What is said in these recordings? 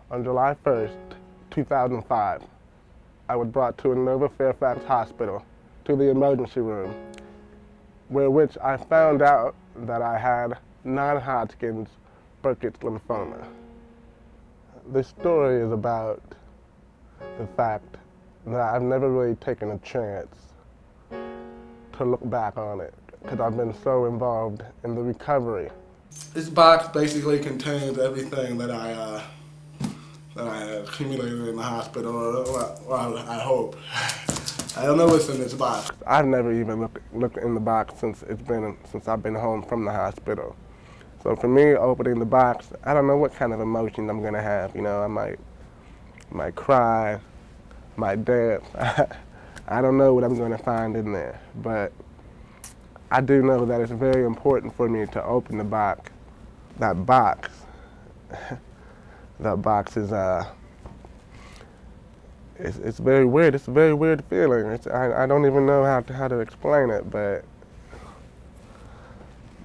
On July 1st, 2005, I was brought to a Nova Fairfax hospital to the emergency room, which I found out that I had non-Hodgkin's Burkitt's lymphoma. This story is about the fact that I've never really taken a chance to look back on it because I've been so involved in the recovery. This box basically contains everything that I accumulated in the hospital, or I hope. I don't know what's in this box. I've never even looked in the box since I've been home from the hospital. So for me, opening the box, I don't know what kind of emotion I'm gonna have. You know, I might cry, might dance. I don't know what I'm gonna find in there, but I do know that it's very important for me to open the box. That box is it's very weird. It's a very weird feeling. I don't even know how to explain it, but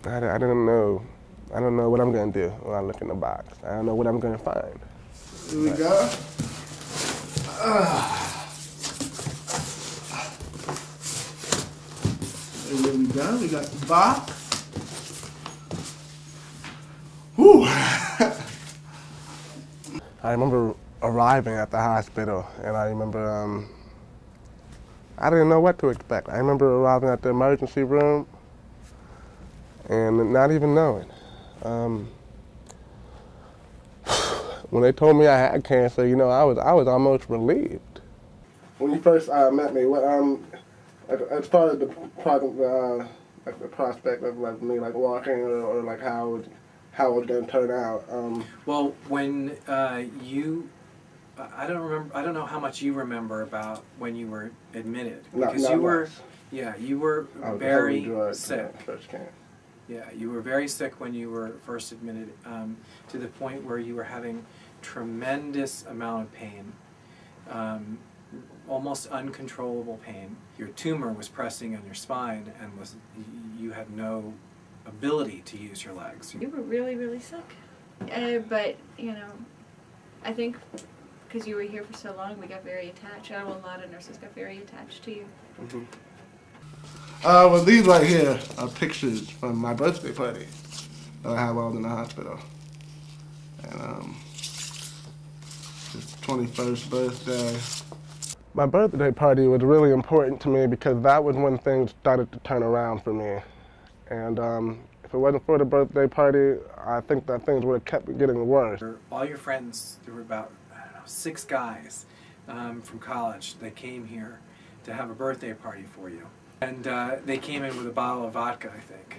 I don't know. I don't know what I'm gonna do when I look in the box. I don't know what I'm gonna find. Here we go. Here we go. We got the box. Whew. I remember arriving at the hospital, and I remember I didn't know what to expect. I remember arriving at the emergency room and not even knowing. When they told me I had cancer, you know, I was almost relieved. When you first met me, as far as the prospect of like me like walking or like how it was going to turn out. Well, when I don't know how much you remember about when you were admitted, because you were very sick. Yeah, you were very sick when you were first admitted, to the point where you were having tremendous amount of pain, almost uncontrollable pain. Your tumor was pressing on your spine, and you had no ability to use your legs. You were really, really sick. But, you know, I think because you were here for so long, we got very attached. I know a lot of nurses got very attached to you. Mm-hmm. Well, these right here are pictures from my birthday party that I had while I was in the hospital. And it's 21st birthday. My birthday party was really important to me because that was when things started to turn around for me. And if it wasn't for the birthday party, I think that things would have kept getting worse. All your friends, there were about, I don't know, 6 guys from college that came here to have a birthday party for you. And they came in with a bottle of vodka, I think.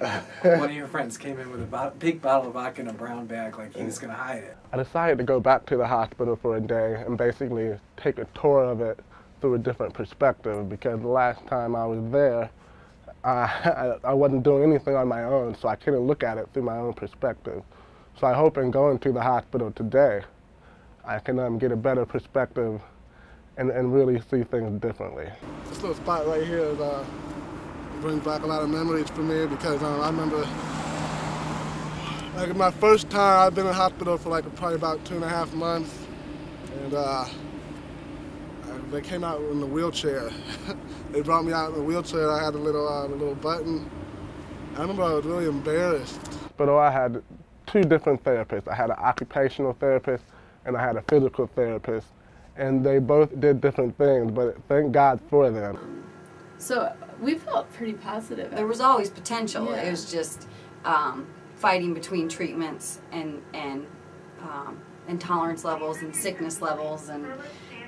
One of your friends came in with a big bottle of vodka in a brown bag like he was going to hide it. I decided to go back to the hospital for a day and basically take a tour of it through a different perspective, because the last time I was there, I wasn't doing anything on my own, so I couldn't look at it through my own perspective. So I hope in going to the hospital today, I can get a better perspective and really see things differently. This little spot right here brings back a lot of memories for me, because I remember like my first time I've been in the hospital for like probably about 2.5 months, and they came out in the wheelchair. They brought me out in the wheelchair. I had a little button. I remember I was really embarrassed. But I had 2 different therapists. I had an occupational therapist and I had a physical therapist. And they both did different things, but thank God for them. So we felt pretty positive. There was always potential. Yeah. It was just fighting between treatments and intolerance levels and sickness levels, and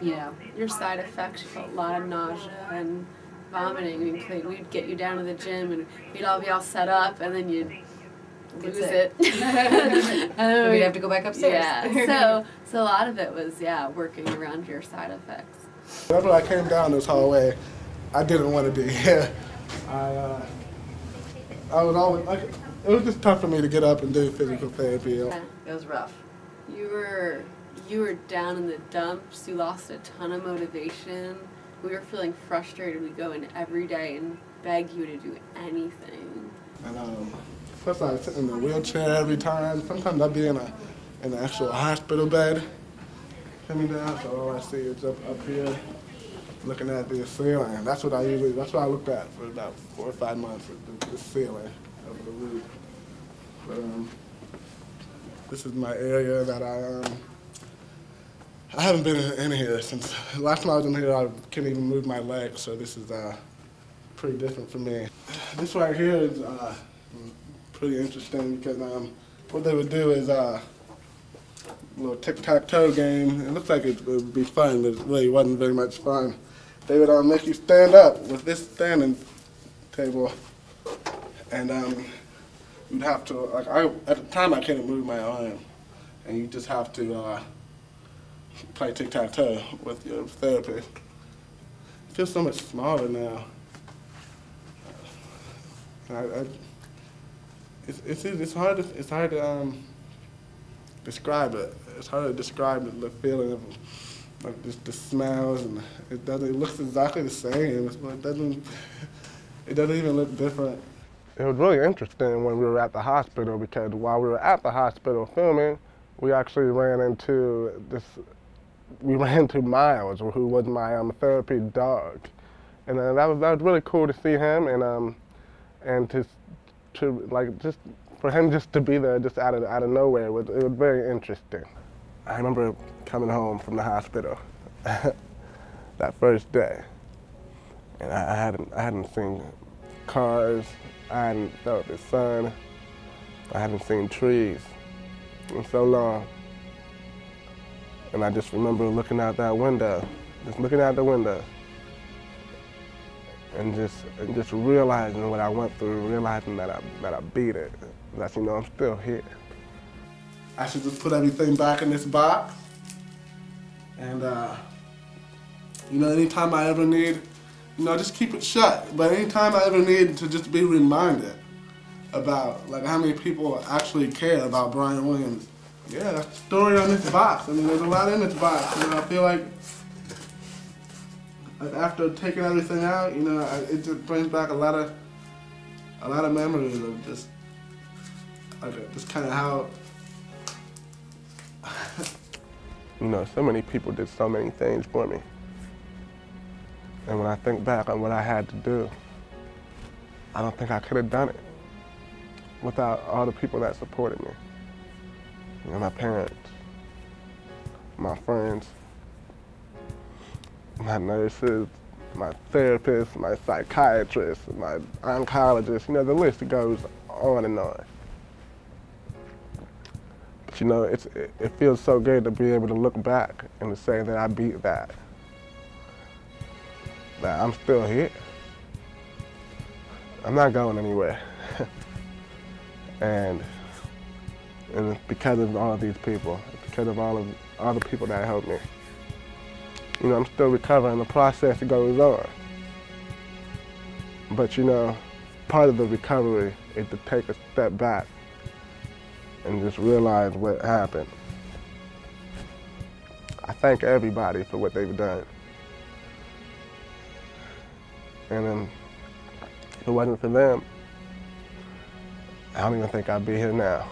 you know. Your side effects, you felt a lot of nausea and vomiting. We'd get you down to the gym and we'd all be all set up, and then you'd lose it. And we'd have to go back upstairs. Yeah. So a lot of it was, working around your side effects. Whenever I came down this hallway, I didn't want to be here. I was always like, it was just tough for me to get up and do physical therapy. Yeah, it was rough. You were down in the dumps. You lost a ton of motivation. We were feeling frustrated. We'd go in every day and beg you to do anything. And plus I was sitting in a wheelchair every time. Sometimes I'd be in an actual hospital bed, coming down, so all I see is up here, looking at the ceiling. That's what I looked at for about 4 or 5 months, the ceiling of the roof. But this is my area that I haven't been in here since last time I was in here. I couldn't even move my legs, so this is pretty different for me. This right here is pretty interesting because what they would do is a little tic-tac-toe game. It looks like it would be fun, but it really wasn't very much fun. They would make you stand up with this standing table, and you'd have to, like, at the time I couldn't move my arm, and you just have to play tic-tac-toe with your therapist. It feels so much smaller now. It's hard to describe it. It's hard to describe the feeling of like the smells, and it looks exactly the same. It doesn't even look different. It was really interesting when we were at the hospital because while we were at the hospital filming, we actually ran into Miles, who was my therapy dog, and that was really cool to see him and to just for him just to be there just out of nowhere. It was very interesting. I remember coming home from the hospital that first day, and I hadn't seen cars, I hadn't felt the sun, I hadn't seen trees in so long. And I just remember looking out that window, and just realizing what I went through, realizing that I beat it, that, you know, I'm still here. I should just put everything back in this box, and you know, anytime I ever need, you know, just keep it shut. But anytime I ever need to just be reminded about like how many people actually care about Bryan Williams, yeah, that's the story on this box. I mean, there's a lot in this box. You know, I feel like after taking everything out, you know, it just brings back a lot of memories of just kind of how. You know, so many people did so many things for me. And when I think back on what I had to do, I don't think I could have done it without all the people that supported me. You know, my parents, my friends, my nurses, my therapists, my psychiatrists, my oncologists, you know, the list goes on and on. But you know, it feels so good to be able to look back and to say that I beat that. That I'm still here. I'm not going anywhere. and it's because of all of these people, it's because of all the people that helped me. You know, I'm still recovering, the process goes on. But you know, part of the recovery is to take a step back and just realize what happened. I thank everybody for what they've done. And if it wasn't for them, I don't even think I'd be here now.